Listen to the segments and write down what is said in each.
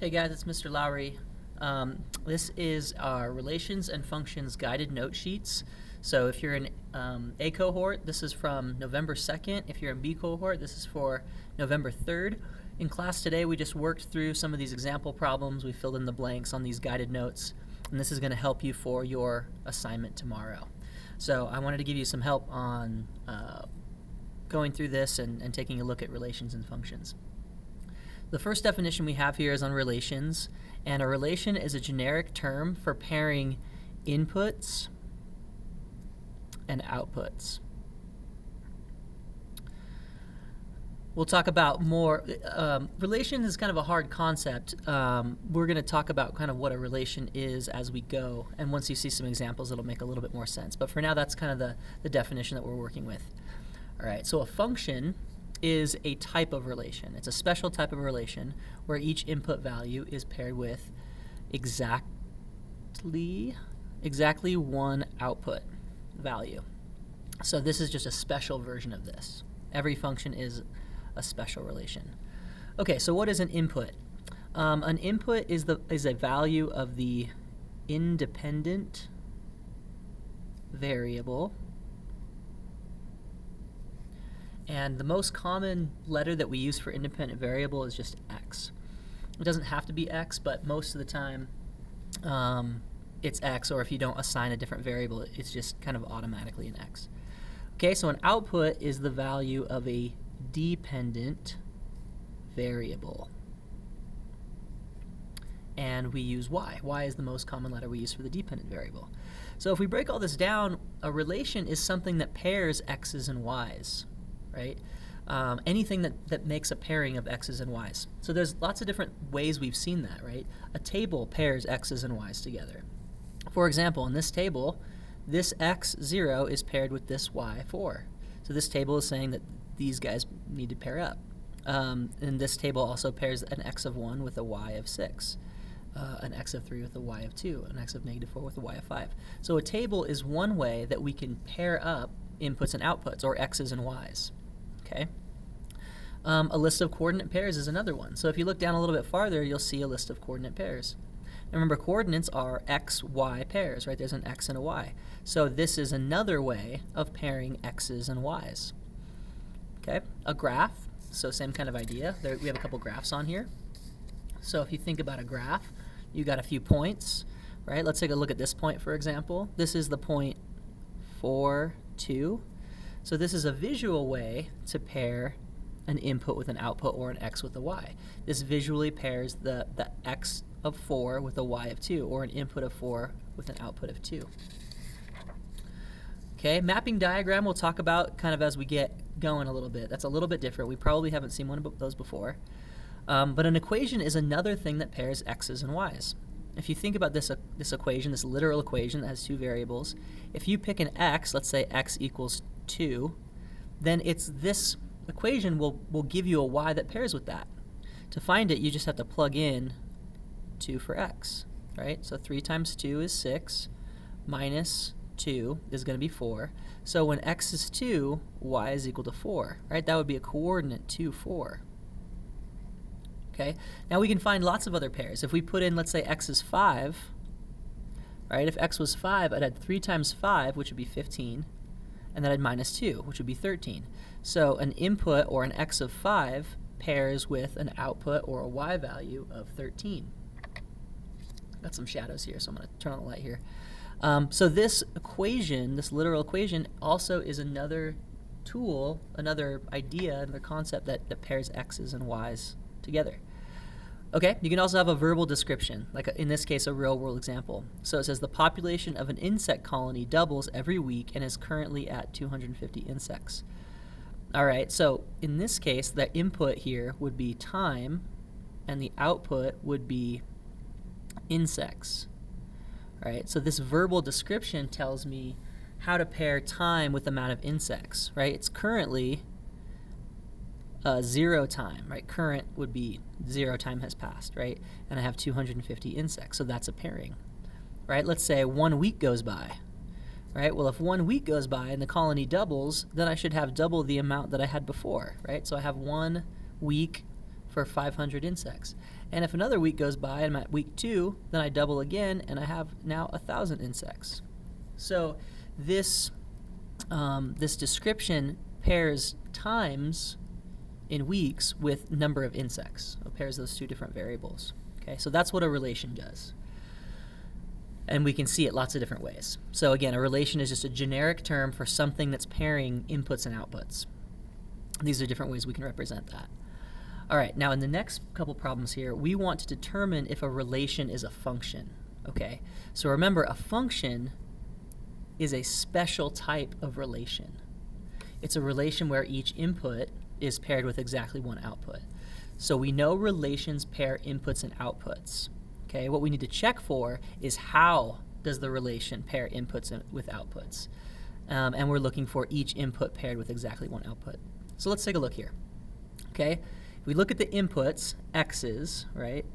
Hey guys, it's Mr. Lowry. This is our Relations and Functions guided note sheets. So if you're in A cohort, this is from November 2nd. If you're in B cohort, this is for November 3rd. In class today, we just worked through some of these example problems. We filled in the blanks on these guided notes, and this is going to help you for your assignment tomorrow. So I wanted to give you some help on going through this and taking a look at relations and functions. The first definition we have here is on relations, and a relation is a generic term for pairing inputs and outputs. We'll talk about more. Relation is kind of a hard concept. We're going to talk about kind of what a relation is as we go, and once you see some examples, it'll make a little bit more sense. But for now, that's kind of the definition that we're working with. All right, so a function is a type of relation. It's a special type of relation where each input value is paired with exactly one output value. So this is just a special version of this. Every function is a special relation. Okay, so what is an input? An input is a value of the independent variable. And the most common letter that we use for independent variable is just x. It doesn't have to be x, but most of the time it's x, or if you don't assign a different variable, it's just kind of automatically an x. Okay, so an output is the value of a dependent variable. And we use y. Y is the most common letter we use for the dependent variable. So if we break all this down, a relation is something that pairs x's and y's. Right? Anything that makes a pairing of x's and y's. So there's lots of different ways we've seen that, right? A table pairs x's and y's together. For example, in this table, this x0 is paired with this y4. So this table is saying that these guys need to pair up. And this table also pairs an x of 1 with a y of 6, an x of 3 with a y of 2, an x of -4 with a y of 5. So a table is one way that we can pair up inputs and outputs, or x's and y's. Okay. A list of coordinate pairs is another one. So if you look down a little bit farther, you'll see a list of coordinate pairs. And remember, coordinates are x, y pairs, right? There's an x and a y. So this is another way of pairing x's and y's. Okay. A graph, so same kind of idea. We have a couple graphs on here. So if you think about a graph, you got a few points, right? Let's take a look at this point, for example. This is the point 4, 2. So this is a visual way to pair an input with an output, or an x with a y. This visually pairs the x of 4 with a y of 2, or an input of 4 with an output of 2. Okay, mapping diagram we'll talk about kind of as we get going a little bit. That's a little bit different. We probably haven't seen one of those before. But an equation is another thing that pairs x's and y's. If you think about this equation, this literal equation that has two variables, if you pick an x, let's say x equals 2, then this equation will give you a y that pairs with that. To find it, you just have to plug in 2 for x, right? So 3 times 2 is 6, minus 2 is going to be 4. So when x is 2, y is equal to 4, right? That would be a coordinate 2, 4. Okay, now we can find lots of other pairs. If we put in, let's say, x is 5, right? If x was 5, I'd add 3 times 5, which would be 15, and then I'd minus 2, which would be 13. So an input, or an x of 5, pairs with an output, or a y value of 13. Got some shadows here, so I'm going to turn on the light here. So this equation, this literal equation, also is another tool, another idea, another concept that pairs x's and y's together. Okay, you can also have a verbal description, like in this case a real-world example. So it says the population of an insect colony doubles every week and is currently at 250 insects. All right, so in this case, the input here would be time, and the output would be insects. All right, so this verbal description tells me how to pair time with the amount of insects, right? It's currently 0 time, right? Current would be 0 time has passed, right? And I have 250 insects, so that's a pairing, right? Let's say 1 week goes by, right? Well, if 1 week goes by and the colony doubles, then I should have double the amount that I had before, right? So I have 1 week for 500 insects. And if another week goes by and I'm at week 2, then I double again and I have now 1,000 insects. So this description pairs times in weeks with number of insects. It pairs those two different variables. Okay, so that's what a relation does. And we can see it lots of different ways. So again, a relation is just a generic term for something that's pairing inputs and outputs. These are different ways we can represent that. All right, now in the next couple problems here, we want to determine if a relation is a function. Okay, so remember, a function is a special type of relation. It's a relation where each input is paired with exactly one output. So we know relations pair inputs and outputs. Okay, what we need to check for is how does the relation pair inputs with outputs. And we're looking for each input paired with exactly one output. So let's take a look here. Okay, if we look at the inputs, x's, right,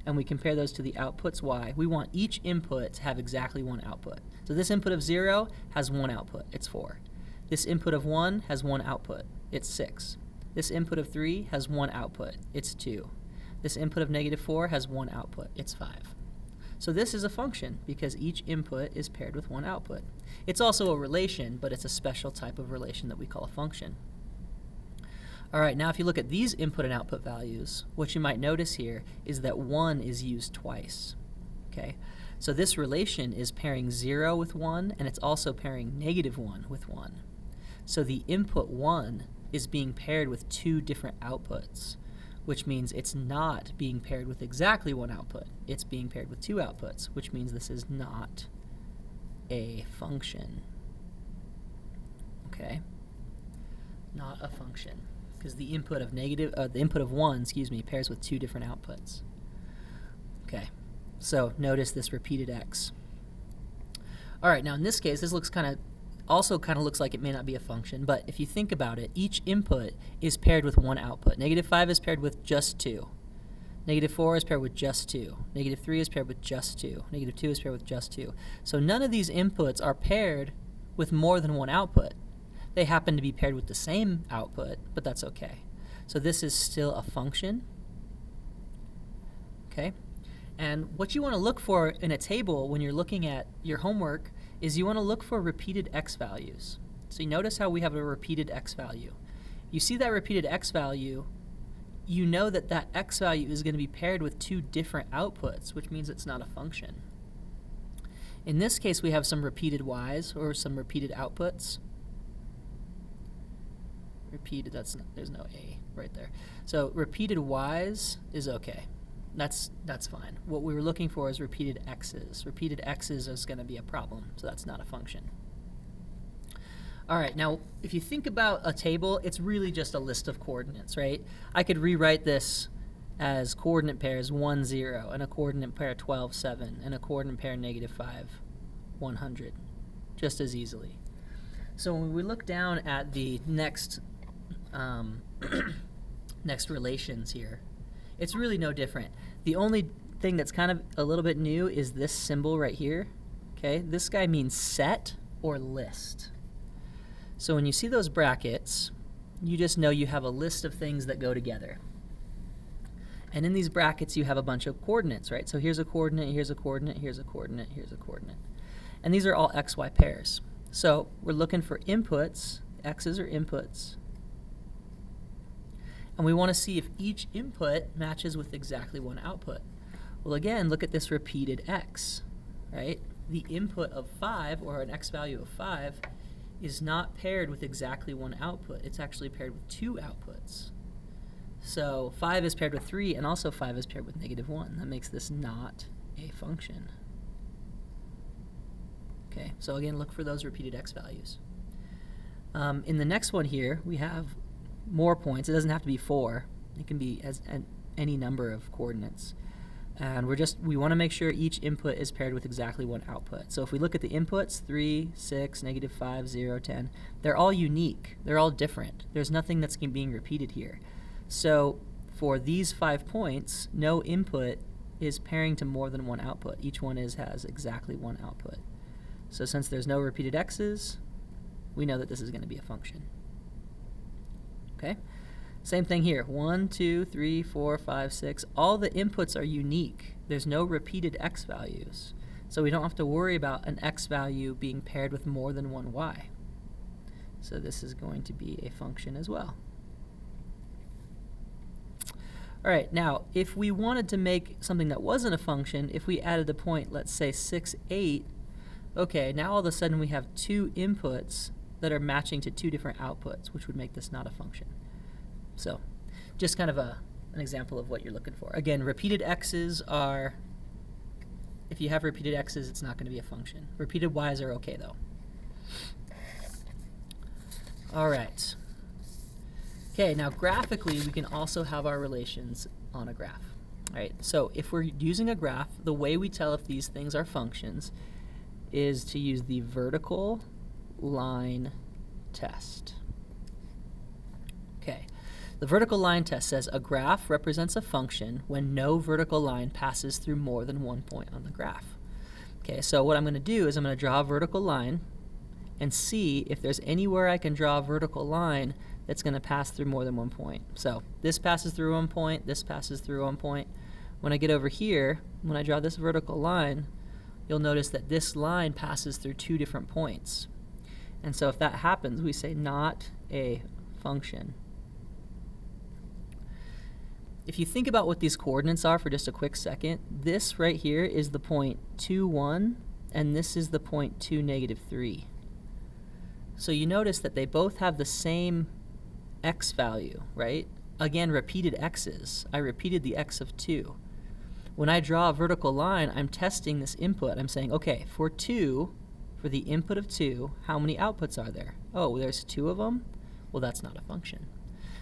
and we compare those to the outputs, y, we want each input to have exactly one output. So this input of 0 has one output, it's 4. This input of 1 has one output, it's 6. This input of 3 has one output, it's 2. This input of -4 has one output, it's 5. So this is a function because each input is paired with one output. It's also a relation, but it's a special type of relation that we call a function. All right, now if you look at these input and output values, what you might notice here is that 1 is used twice. Okay, so this relation is pairing 0 with 1, and it's also pairing -1 with 1. So the input 1 is being paired with 2 different outputs, which means it's not being paired with exactly one output. It's being paired with 2 outputs, which means this is not a function. Okay, not a function, because the input of the input of 1, pairs with 2 different outputs. Okay, so notice this repeated x. All right, now in this case, this looks also looks like it may not be a function, but if you think about it, each input is paired with one output. -5 is paired with just 2. -4 is paired with just 2. -3 is paired with just 2. -2 is paired with just 2. So none of these inputs are paired with more than one output. They happen to be paired with the same output, but that's okay. So this is still a function. Okay? And what you want to look for in a table when you're looking at your homework is you want to look for repeated x values. So you notice how we have a repeated x value. You see that repeated x value, you know that that x value is going to be paired with 2 different outputs, which means it's not a function. In this case, we have some repeated y's, or some repeated outputs. Repeated, there's no a right there. So repeated y's is okay. That's fine. What we were looking for is repeated x's. Repeated x's is going to be a problem, so that's not a function. All right, now if you think about a table, it's really just a list of coordinates, right? I could rewrite this as coordinate pairs 1, 0, and a coordinate pair 12, 7, and a coordinate pair -5, 100, just as easily. So when we look down at the next next relations here, it's really no different. The only thing that's kind of a little bit new is this symbol right here. Okay, this guy means set or list. So when you see those brackets, you just know you have a list of things that go together. And in these brackets, you have a bunch of coordinates, right? So here's a coordinate, here's a coordinate, here's a coordinate, here's a coordinate. And these are all xy pairs. So we're looking for inputs. X's are inputs. And we want to see if each input matches with exactly one output. Well, again, look at this repeated x, right? The input of 5, or an x value of 5, is not paired with exactly one output. It's actually paired with 2 outputs. So 5 is paired with 3, and also 5 is paired with -1. That makes this not a function. Okay, so again, look for those repeated x values. In the next one here, we have more points. It doesn't have to be 4. It can be any number of coordinates. And we want to make sure each input is paired with exactly one output. So if we look at the inputs, 3, 6, -5, 0, 10, they're all unique. They're all different. There's nothing that's being repeated here. So for these 5 points, no input is pairing to more than one output. Each one has exactly one output. So since there's no repeated x's, we know that this is going to be a function. Okay? Same thing here. 1, 2, 3, 4, 5, 6. All the inputs are unique. There's no repeated x values. So we don't have to worry about an x value being paired with more than one y. So this is going to be a function as well. All right, now if we wanted to make something that wasn't a function, if we added a point, let's say 6, 8, okay, now all of a sudden we have two inputs that are matching to two different outputs, which would make this not a function. So just kind of an example of what you're looking for. Again, repeated x's are, if you have repeated x's, it's not going to be a function. Repeated y's are okay, though. All right. Okay, now graphically, we can also have our relations on a graph. All right, so if we're using a graph, the way we tell if these things are functions is to use the vertical line test. Okay, the vertical line test says a graph represents a function when no vertical line passes through more than one point on the graph. Okay, so what I'm going to do is I'm going to draw a vertical line and see if there's anywhere I can draw a vertical line that's going to pass through more than one point. So this passes through one point, this passes through one point. When I get over here, when I draw this vertical line, you'll notice that this line passes through two different points. And so if that happens, we say not a function. If you think about what these coordinates are for just a quick second, this right here is the point 2, 1, and this is the point 2, negative 3. So you notice that they both have the same x value, right? Again, repeated x's. I repeated the x of 2. When I draw a vertical line, I'm testing this input. I'm saying, okay, for 2, for the input of 2, how many outputs are there? Oh, there's 2 of them? Well, that's not a function.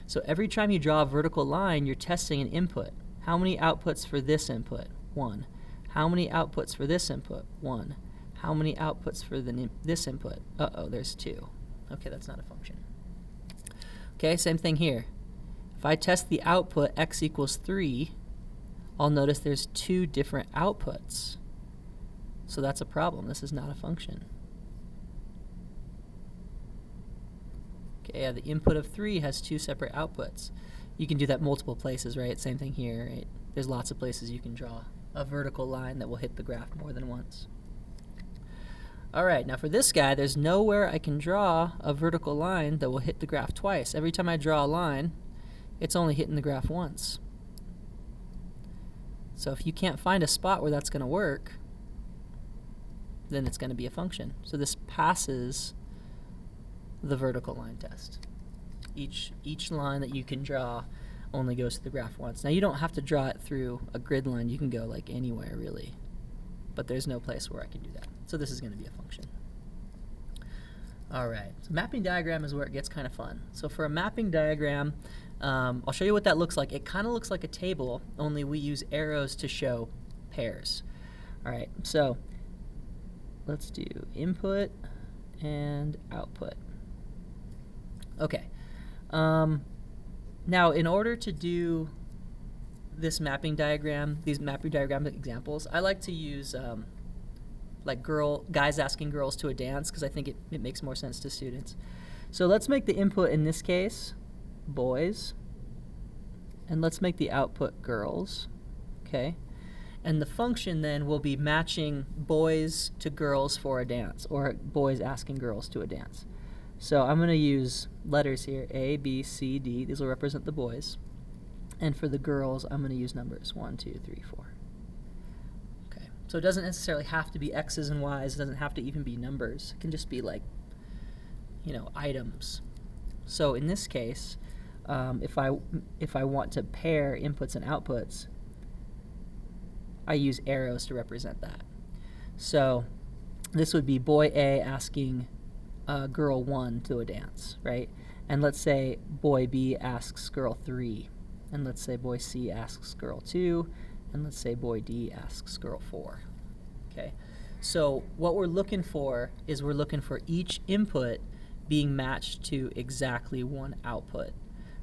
So every time you draw a vertical line, you're testing an input. How many outputs for this input? 1. How many outputs for this input? 1. How many outputs for this input? Uh-oh, there's 2. Okay, that's not a function. Okay, same thing here. If I test the output x equals 3, I'll notice there's 2 different outputs. So that's a problem. This is not a function. Okay, yeah, the input of 3 has 2 separate outputs. You can do that multiple places, right? Same thing here, right? There's lots of places you can draw a vertical line that will hit the graph more than once. All right, now for this guy, there's nowhere I can draw a vertical line that will hit the graph twice. Every time I draw a line, it's only hitting the graph once. So if you can't find a spot where that's going to work, then it's going to be a function. So this passes the vertical line test. Each line that you can draw only goes to the graph once. Now you don't have to draw it through a grid line. You can go like anywhere really, but there's no place where I can do that. So this is going to be a function. All right, so mapping diagram is where it gets kind of fun. So for a mapping diagram, I'll show you what that looks like. It kind of looks like a table, only we use arrows to show pairs. All right, so let's do input and output. Okay. Now, in order to do this mapping diagram, these mapping diagram examples, I like to use like guys asking girls to a dance because I think it makes more sense to students. So let's make the input in this case boys, and let's make the output girls. Okay. And the function then will be matching boys to girls for a dance, or boys asking girls to a dance. So I'm going to use letters here, A, B, C, D. These will represent the boys. And for the girls, I'm going to use numbers 1, 2, 3, 4. Okay. So it doesn't necessarily have to be X's and Y's. It doesn't have to even be numbers. It can just be like, items. So in this case, if I want to pair inputs and outputs, I use arrows to represent that. So this would be boy A asking girl 1 to a dance, right? And let's say boy B asks girl 3, and let's say boy C asks girl 2, and let's say boy D asks girl 4. Okay, so what we're looking for is we're looking for each input being matched to exactly one output,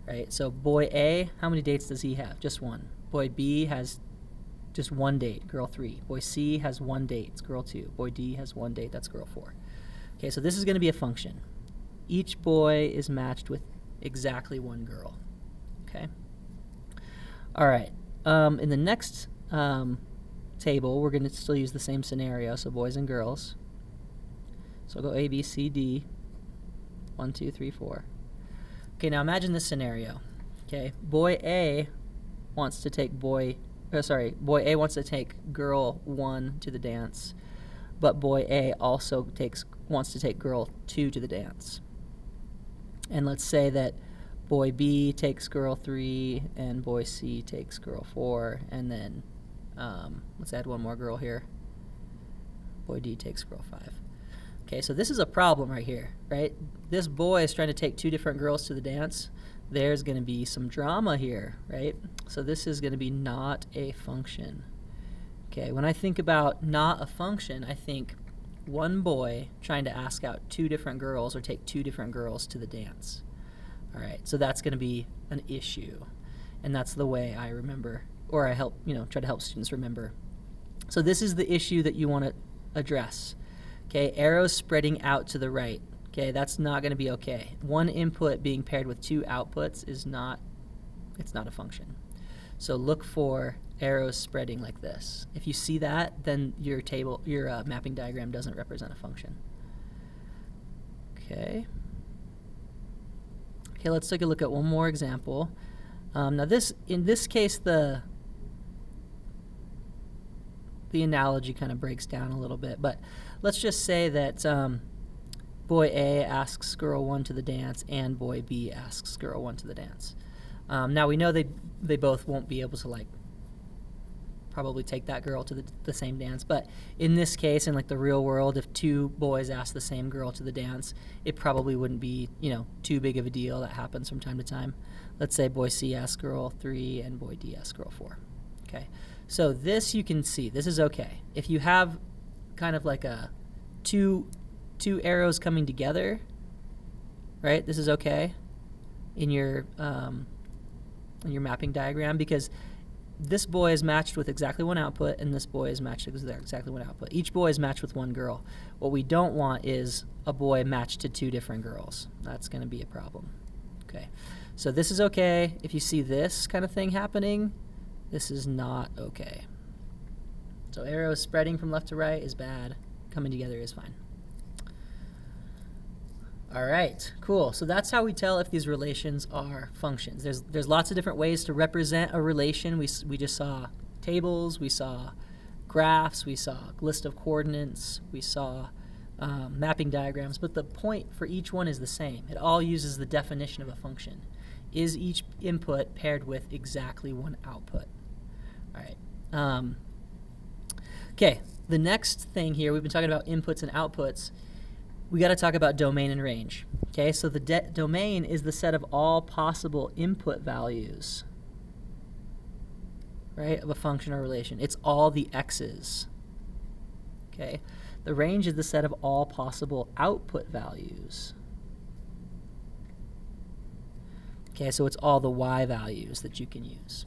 right? So boy A, how many dates does he have? Just one. Boy B has just one date, girl 3. Boy C has one date, it's girl 2. Boy D has one date, that's girl 4. Okay, so this is going to be a function. Each boy is matched with exactly one girl. Okay. All right. In the next table, we're going to still use the same scenario, so boys and girls. So I'll go A, B, C, D, 1, 2, 3, 4. Okay, now imagine this scenario. Okay, boy A wants to take boy A wants to take girl 1 to the dance, but boy A also wants to take girl 2 to the dance. And let's say that boy B takes girl 3 and boy C takes girl 4, and then let's add one more girl here. Boy D takes girl 5. Okay, so this is a problem right here, right? This boy is trying to take 2 different girls to the dance. There's going to be some drama here, right? So this is going to be not a function. Okay, when I think about not a function, I think one boy trying to ask out 2 different girls or take 2 different girls to the dance. All right, so that's going to be an issue. And that's the way I remember, or I help, try to help students remember. So this is the issue that you want to address. Okay, arrows spreading out to the right. Okay, that's not going to be okay. One input being paired with 2 outputs it's not a function. So look for arrows spreading like this. If you see that, then your mapping diagram doesn't represent a function. Okay. Okay, let's take a look at one more example. Now in this case, the analogy kind of breaks down a little bit, but let's just say that boy A asks girl 1 to the dance and boy B asks girl 1 to the dance. Now we know they both won't be able to probably take that girl to the same dance, but in this case, in the real world, if 2 boys ask the same girl to the dance, it probably wouldn't be too big of a deal. That happens from time to time. Let's say boy C asks girl 3 and boy D asks girl 4. Okay, so this you can see, this is okay. If you have kind of like a two arrows coming together, right? This is okay in your mapping diagram, because this boy is matched with exactly 1 output and this boy is matched with exactly 1 output. Each boy is matched with 1 girl. What we don't want is a boy matched to 2 different girls. That's going to be a problem. Okay, so this is okay. If you see this kind of thing happening, this is not okay. So arrows spreading from left to right is bad. Coming together is fine. All right, cool. So that's how we tell if these relations are functions. There's lots of different ways to represent a relation. We just saw tables, we saw graphs, we saw a list of coordinates, we saw mapping diagrams, but the point for each one is the same. It all uses the definition of a function. Is each input paired with exactly 1 output? All right. Okay, the next thing here, we've been talking about inputs and outputs. We got to talk about domain and range. Okay, so the domain is the set of all possible input values, right, of a function or relation. It's all the x's. Okay, the range is the set of all possible output values. Okay, so it's all the y values that you can use.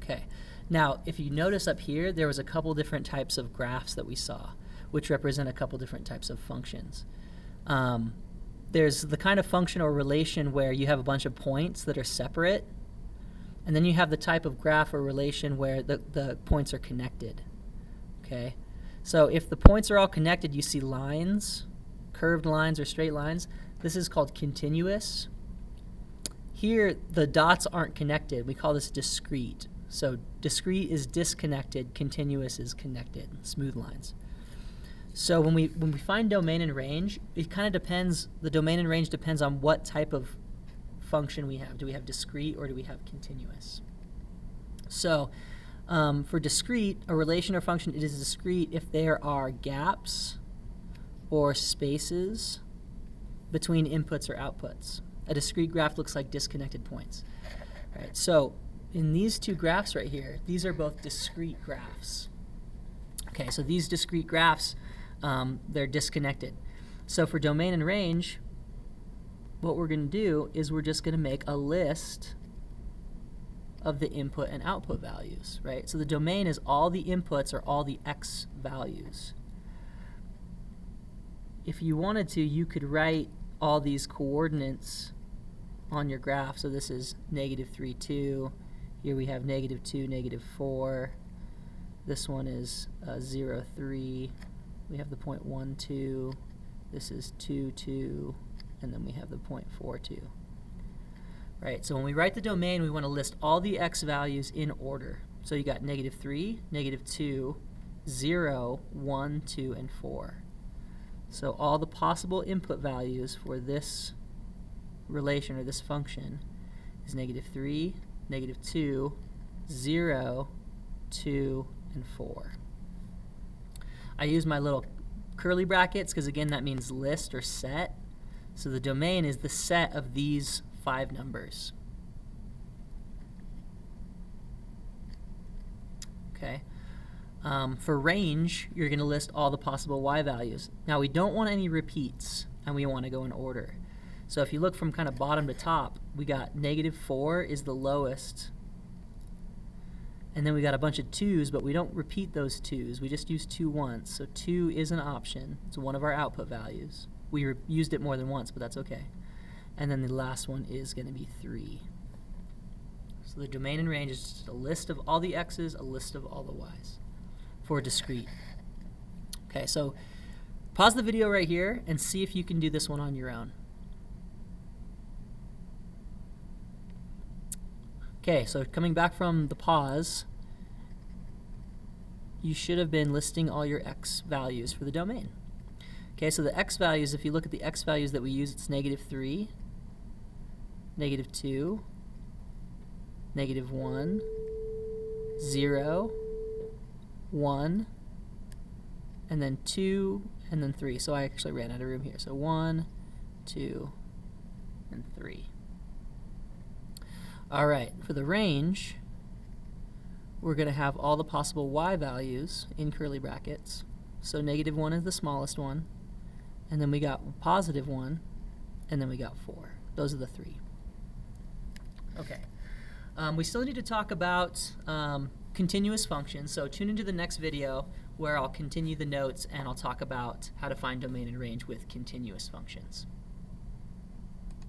Okay, now if you notice up here, there was a couple different types of graphs that we saw, which represent a couple different types of functions. There's the kind of function or relation where you have a bunch of points that are separate, and then you have the type of graph or relation where the points are connected. Okay, so if the points are all connected, you see lines, curved lines or straight lines. This is called continuous. Here, the dots aren't connected. We call this discrete. So discrete is disconnected, continuous is connected, smooth lines. So when we find domain and range, it kind of depends, the domain and range depends on what type of function we have. Do we have discrete or do we have continuous? So for discrete, a relation or function, it is discrete if there are gaps or spaces between inputs or outputs. A discrete graph looks like disconnected points. All right, so in these 2 graphs right here, these are both discrete graphs. Okay, so these discrete graphs, they're disconnected. So for domain and range, what we're going to do is we're just going to make a list of the input and output values, right? So the domain is all the inputs or all the x values. If you wanted to, you could write all these coordinates on your graph. So this is negative 3, 2. Here we have negative 2, negative 4. This one is 0, 3. We have the point 1, 2. This is 2, 2. And then we have the point 4, 2. Right, so when we write the domain, we want to list all the x values in order. So you got negative 3, negative 2, 0, 1, 2, and 4. So all the possible input values for this relation or this function is negative 3, negative 2, 0, 2, and 4. I use my little curly brackets because, again, that means list or set. So the domain is the set of these 5 numbers. Okay. For range, you're going to list all the possible y values. Now, we don't want any repeats, and we want to go in order. So if you look from kind of bottom to top, we got negative 4 is the lowest. And then we got a bunch of 2's, but we don't repeat those 2's. We just use 2 once. So 2 is an option. It's one of our output values. We used it more than once, but that's okay. And then the last one is going to be 3. So the domain and range is just a list of all the x's, a list of all the y's for discrete. Okay, so pause the video right here and see if you can do this one on your own. Okay, so coming back from the pause, you should have been listing all your x values for the domain. Okay, so the x values, if you look at the x values that we use, it's negative 3, negative 2, negative 1, 0, 1, and then 2, and then 3. So I actually ran out of room here. So 1, 2, and 3. All right, for the range, we're going to have all the possible y values in curly brackets. So negative 1 is the smallest one, and then we got positive 1, and then we got 4. Those are the 3. Okay. We still need to talk about continuous functions, so tune into the next video where I'll continue the notes and I'll talk about how to find domain and range with continuous functions.